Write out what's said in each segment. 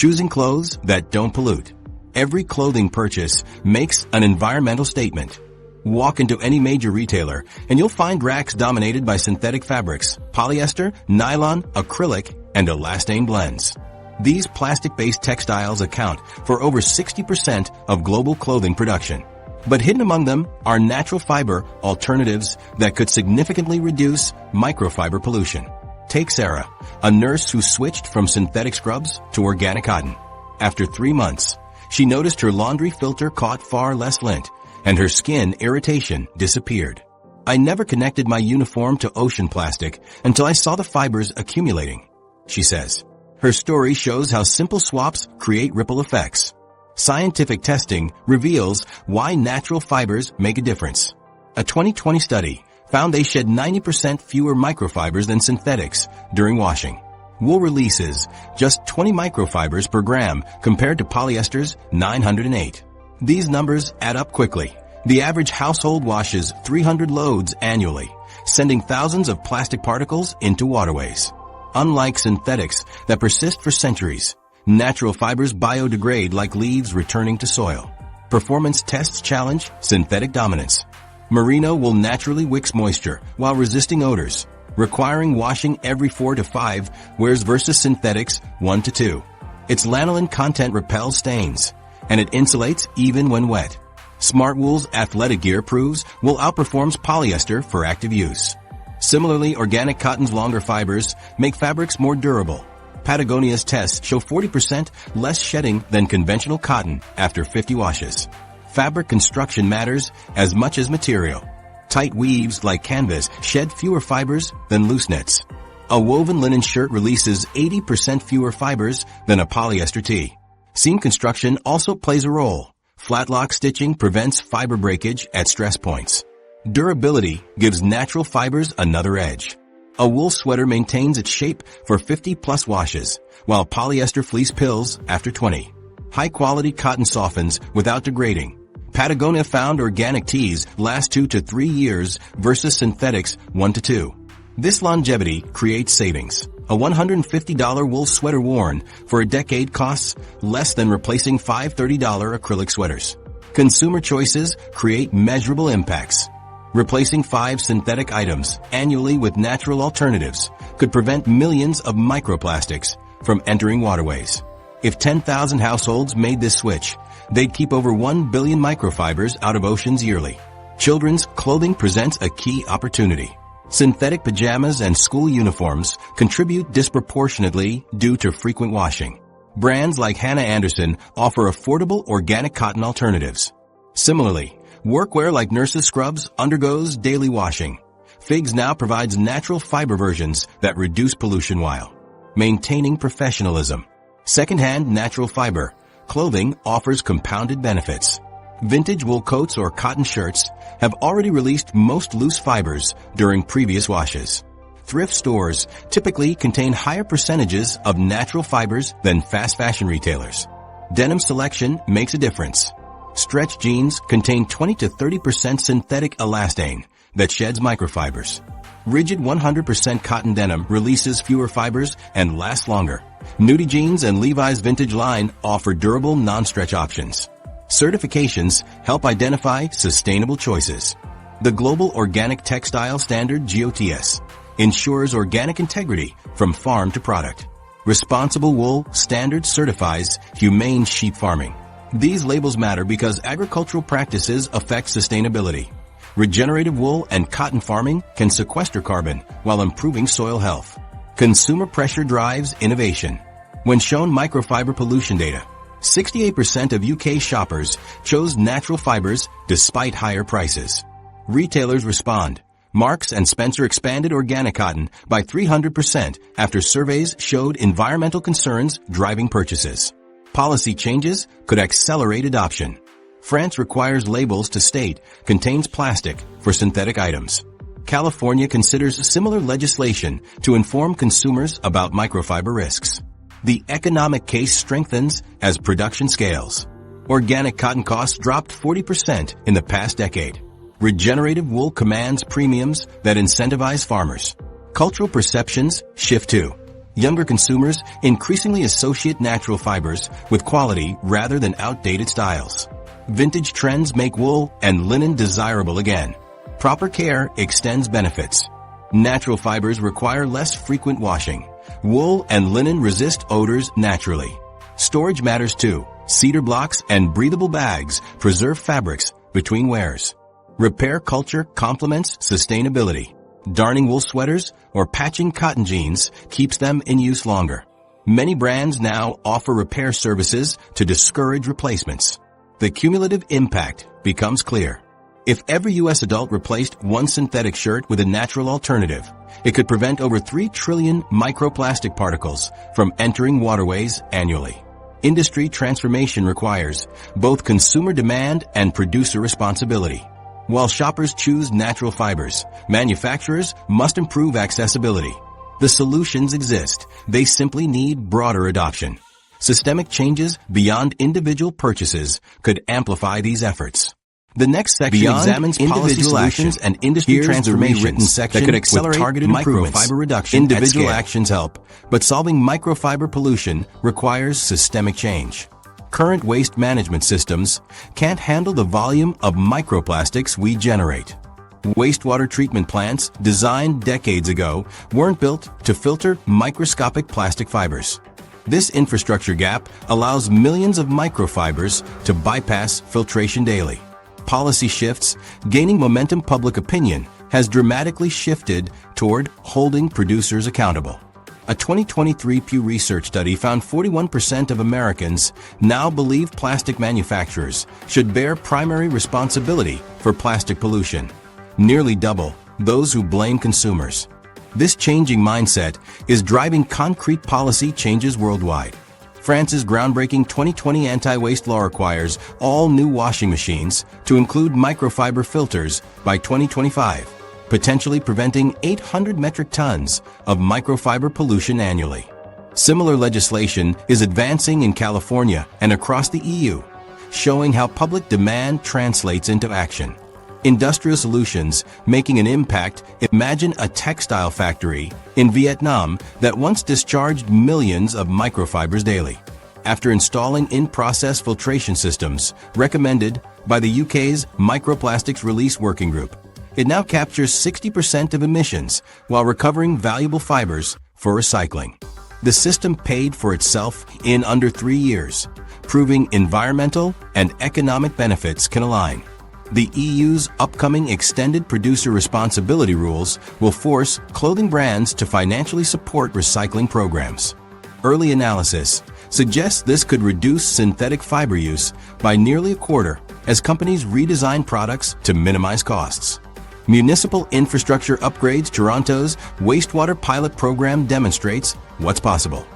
choosing clothes that don't pollute. Every clothing purchase makes an environmental statement. Walk into any major retailer and you'll find racks dominated by synthetic fabrics, polyester, nylon, acrylic, and elastane blends. These plastic-based textiles account for over 60% of global clothing production. But hidden among them are natural fiber alternatives that could significantly reduce microfiber pollution. Take Sarah, a nurse who switched from synthetic scrubs to organic cotton. After 3 months, she noticed her laundry filter caught far less lint, and her skin irritation disappeared. I never connected my uniform to ocean plastic until I saw the fibers accumulating, she says. Her story shows how simple swaps create ripple effects. Scientific testing reveals why natural fibers make a difference. A 2020 study found they shed 90% fewer microfibers than synthetics during washing. Wool releases just 20 microfibers per gram compared to polyester's 908. These numbers add up quickly. The average household washes 300 loads annually, sending thousands of plastic particles into waterways. Unlike synthetics that persist for centuries, natural fibers biodegrade like leaves returning to soil. Performance tests challenge synthetic dominance. Merino will naturally wicks moisture while resisting odors, requiring washing every 4 to 5 wears versus synthetics 1 to 2. Its lanolin content repels stains, and it insulates even when wet. Smartwool's athletic gear proves wool outperforms polyester for active use. Similarly, organic cotton's longer fibers make fabrics more durable. Patagonia's tests show 40% less shedding than conventional cotton after 50 washes. Fabric construction matters as much as material. Tight weaves like canvas shed fewer fibers than loose knits. A woven linen shirt releases 80% fewer fibers than a polyester tee. Seam construction also plays a role. Flat lock stitching prevents fiber breakage at stress points. Durability gives natural fibers another edge. A wool sweater maintains its shape for 50+ washes, while polyester fleece pills after 20. High-quality cotton softens without degrading. Patagonia found organic tees last 2 to 3 years versus synthetics 1 to 2. This longevity creates savings. A $150 wool sweater worn for a decade costs less than replacing 5 $30 acrylic sweaters. Consumer choices create measurable impacts. Replacing 5 synthetic items annually with natural alternatives could prevent millions of microplastics from entering waterways. If 10,000 households made this switch, they'd keep over 1 billion microfibers out of oceans yearly. Children's clothing presents a key opportunity. Synthetic pajamas and school uniforms contribute disproportionately due to frequent washing. Brands like Hannah Anderson offer affordable organic cotton alternatives. Similarly, workwear like nurses' scrubs undergoes daily washing. Figs now provides natural fiber versions that reduce pollution while maintaining professionalism. Secondhand natural fiber clothing offers compounded benefits. Vintage wool coats or cotton shirts have already released most loose fibers during previous washes. Thrift stores typically contain higher percentages of natural fibers than fast fashion retailers. Denim selection makes a difference. Stretch jeans contain 20 to 30% synthetic elastane that sheds microfibers. Rigid 100% cotton denim releases fewer fibers and lasts longer. Nudie jeans and Levi's vintage line offer durable non-stretch options. Certifications help identify sustainable choices. The Global Organic Textile Standard GOTS ensures organic integrity from farm to product. Responsible Wool Standard certifies humane sheep farming. These labels matter because agricultural practices affect sustainability. Regenerative wool and cotton farming can sequester carbon while improving soil health. Consumer pressure drives innovation. When shown microfiber pollution data, 68% of UK shoppers chose natural fibers despite higher prices. Retailers respond. Marks and Spencer expanded organic cotton by 300% after surveys showed environmental concerns driving purchases. Policy changes could accelerate adoption. France requires labels to state contains plastic for synthetic items. California considers similar legislation to inform consumers about microfiber risks. The economic case strengthens as production scales. Organic cotton costs dropped 40% in the past decade. Regenerative wool commands premiums that incentivize farmers. Cultural perceptions shift too. Younger consumers increasingly associate natural fibers with quality rather than outdated styles. Vintage trends make wool and linen desirable again. Proper care extends benefits. Natural fibers require less frequent washing. Wool and linen resist odors naturally. Storage matters too. Cedar blocks and breathable bags preserve fabrics between wears. Repair culture complements sustainability. Darning wool sweaters or patching cotton jeans keeps them in use longer. Many brands now offer repair services to discourage replacements. The cumulative impact becomes clear. If every U.S. adult replaced one synthetic shirt with a natural alternative, it could prevent over 3 trillion microplastic particles from entering waterways annually. Industry transformation requires both consumer demand and producer responsibility. While shoppers choose natural fibers, manufacturers must improve accessibility. The solutions exist. They simply need broader adoption. Systemic changes beyond individual purchases could amplify these efforts. The next section examines policy solutions and industry transformations that could accelerate targeted microfiber reduction. Individual actions help, but solving microfiber pollution requires systemic change. Current waste management systems can't handle the volume of microplastics we generate. Wastewater treatment plants designed decades ago weren't built to filter microscopic plastic fibers. This infrastructure gap allows millions of microfibers to bypass filtration daily. Policy shifts, gaining momentum. Public opinion has dramatically shifted toward holding producers accountable. A 2023 Pew Research study found 41% of Americans now believe plastic manufacturers should bear primary responsibility for plastic pollution, nearly double those who blame consumers. This changing mindset is driving concrete policy changes worldwide. France's groundbreaking 2020 anti-waste law requires all new washing machines to include microfiber filters by 2025. Potentially preventing 800 metric tons of microfiber pollution annually. Similar legislation is advancing in California and across the EU, showing how public demand translates into action. Industrial solutions making an impact. Imagine a textile factory in Vietnam that once discharged millions of microfibers daily. After installing in-process filtration systems recommended by the UK's Microplastics Release Working Group, it now captures 60% of emissions while recovering valuable fibers for recycling. The system paid for itself in under 3 years, proving environmental and economic benefits can align. The EU's upcoming extended producer responsibility rules will force clothing brands to financially support recycling programs. Early analysis suggests this could reduce synthetic fiber use by nearly a quarter as companies redesign products to minimize costs. Municipal infrastructure upgrades. Toronto's wastewater pilot program demonstrates what's possible.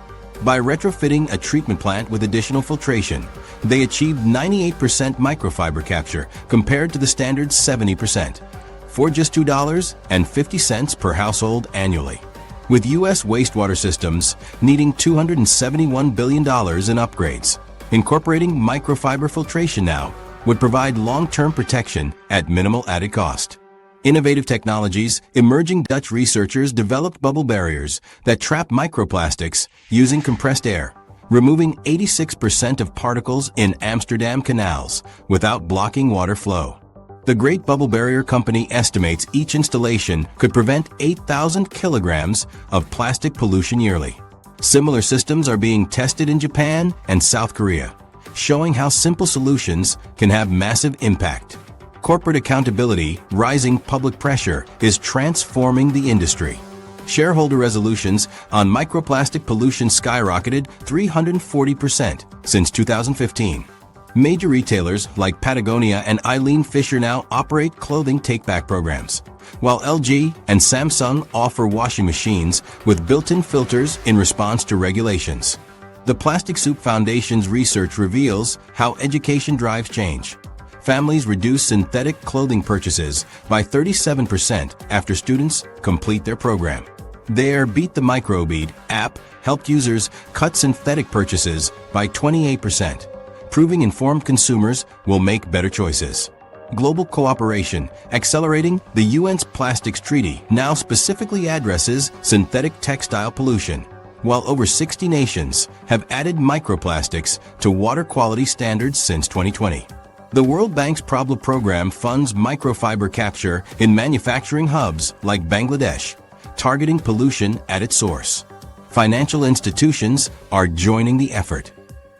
By retrofitting a treatment plant with additional filtration, they achieved 98% microfiber capture compared to the standard 70%, for just $2.50 per household annually. With U.S. wastewater systems needing $271 billion in upgrades, incorporating microfiber filtration now would provide long-term protection at minimal added cost. Innovative technologies. Emerging Dutch researchers developed bubble barriers that trap microplastics using compressed air, removing 86% of particles in Amsterdam canals without blocking water flow. The Great Bubble Barrier Company estimates each installation could prevent 8,000 kilograms of plastic pollution yearly. Similar systems are being tested in Japan and South Korea, showing how simple solutions can have massive impact. Corporate accountability. Rising public pressure is transforming the industry. Shareholder resolutions on microplastic pollution skyrocketed 340% since 2015. Major retailers like Patagonia and Eileen Fisher now operate clothing take-back programs, while LG and Samsung offer washing machines with built-in filters in response to regulations. The Plastic Soup Foundation's research reveals how education drives change. Families reduce synthetic clothing purchases by 37% after students complete their program. Their Beat the Microbead app helped users cut synthetic purchases by 28%, proving informed consumers will make better choices. Global cooperation accelerating. The UN's Plastics Treaty now specifically addresses synthetic textile pollution, while over 60 nations have added microplastics to water quality standards since 2020. The World Bank's Problem Program funds microfiber capture in manufacturing hubs like Bangladesh, targeting pollution at its source. Financial institutions are joining the effort.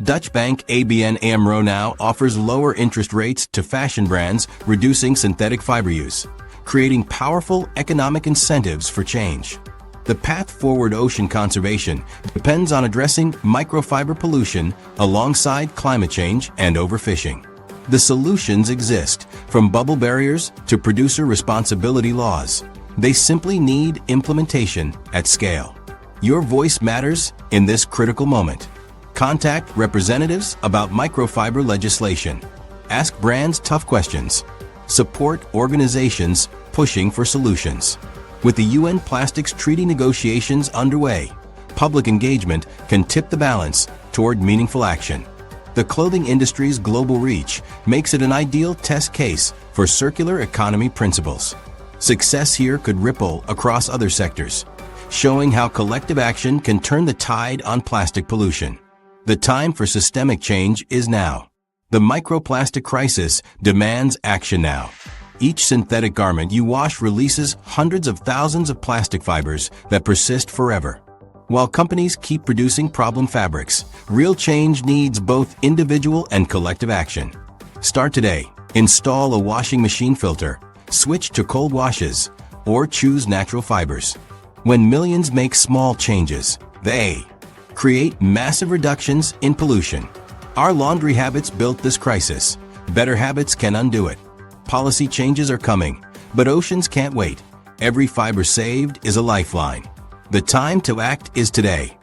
Dutch bank ABN AMRO now offers lower interest rates to fashion brands, reducing synthetic fiber use, creating powerful economic incentives for change. The path forward ocean conservation depends on addressing microfiber pollution alongside climate change and overfishing. The solutions exist, from bubble barriers to producer responsibility laws. They simply need implementation at scale. Your voice matters in this critical moment. Contact representatives about microfiber legislation. Ask brands tough questions. Support organizations pushing for solutions. With the UN Plastics Treaty negotiations underway, public engagement can tip the balance toward meaningful action. The clothing industry's global reach makes it an ideal test case for circular economy principles. Success here could ripple across other sectors, showing how collective action can turn the tide on plastic pollution. The time for systemic change is now. The microplastic crisis demands action now. Each synthetic garment you wash releases hundreds of thousands of plastic fibers that persist forever. While companies keep producing problem fabrics, real change needs both individual and collective action. Start today. Install a washing machine filter, switch to cold washes, or choose natural fibers. When millions make small changes, they create massive reductions in pollution. Our laundry habits built this crisis. Better habits can undo it. Policy changes are coming, but oceans can't wait. Every fiber saved is a lifeline. The time to act is today.